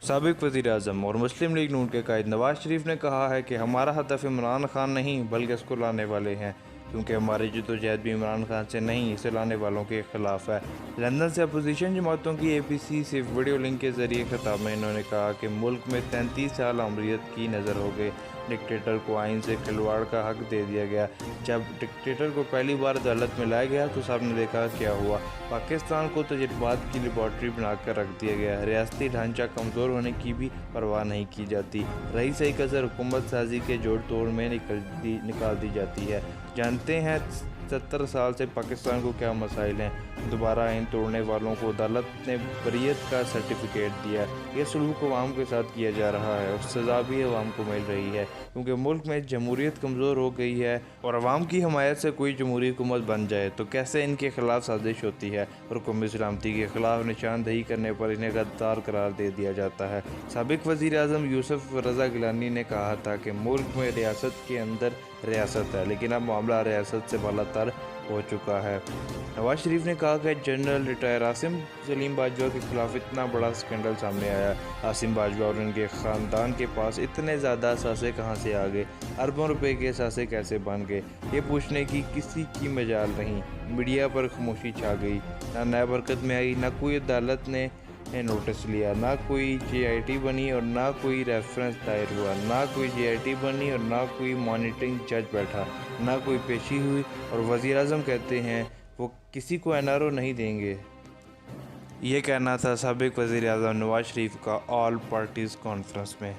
साबिक वज़ीर-ए-आज़म और मुस्लिम लीग नून के कायद नवाज शरीफ ने कहा है कि हमारा हदफ इमरान खान नहीं बल्कि इसको लाने वाले हैं, क्योंकि हमारी जद्दोजहद भी इमरान खान से नहीं इसे लाने वालों के खिलाफ है। लंदन से अपोजिशन जमातों की APC से वीडियो लिंक के जरिए खिताब में इन्होंने कहा कि मुल्क में 33 साल अमरीत की नज़र हो गई। डिक्टेटर को आइन से खिलवाड़ का हक दे दिया गया। जब डिक्टेटर को पहली बार अदालत में लाया गया तो सबने देखा क्या हुआ। पाकिस्तान को तजुर्बात की लेबॉर्ट्री बनाकर रख दिया गया। रियासती ढांचा कमज़ोर होने की भी परवाह नहीं की जाती। रही सही कसर हुकूमत साजी के जोड़ तोड़ में निकाल दी जाती है। जानते हैं 70 साल से पाकिस्तान को क्या मसाइल हैं। दोबारा आइन तोड़ने वालों को अदालत ने बरीयत का सर्टिफिकेट दिया। ये सलूक अवाम के साथ किया जा रहा है और सज़ा भी अवाम को मिल रही है, क्योंकि मुल्क में जमहूरियत कमज़ोर हो गई है और अवाम की हमायत से कोई जमहूरी हुकूमत बन जाए तो कैसे इनके खिलाफ साजिश होती है और कौमी सलामती के खिलाफ निशानदही करने पर इन्हें गद्दार करार दे दिया जाता है। साबिक वज़ीर-ए-आज़म यूसुफ रज़ा गिलानी ने कहा था कि मुल्क में रियासत के अंदर रियासत है, लेकिन अब मामला रियासत से बालातर हो चुका है। नवाज शरीफ ने कहा कि जनरल रिटायर आसिम सलीम बाजवा के खिलाफ इतना बड़ा स्कैंडल सामने आया। आसिम बाजवा और उनके ख़ानदान के पास इतने ज़्यादा असासे कहाँ से आ गए, अरबों रुपए के असासे कैसे बन गए, ये पूछने की किसी की मजाल नहीं। मीडिया पर खामोशी छा गई, ना नैब हरकत में आई, ना कोई अदालत ने नोटिस लिया, ना कोई JIT बनी और ना कोई रेफरेंस दायर हुआ, ना कोई JIT बनी और ना कोई मॉनिटरिंग जज बैठा, ना कोई पेशी हुई। और वज़ीर-ए-आज़म कहते हैं वो किसी को NRO नहीं देंगे। ये कहना था साबिक वज़ीर-ए-आज़म नवाज शरीफ का ऑल पार्टीज़ कॉन्फ्रेंस में।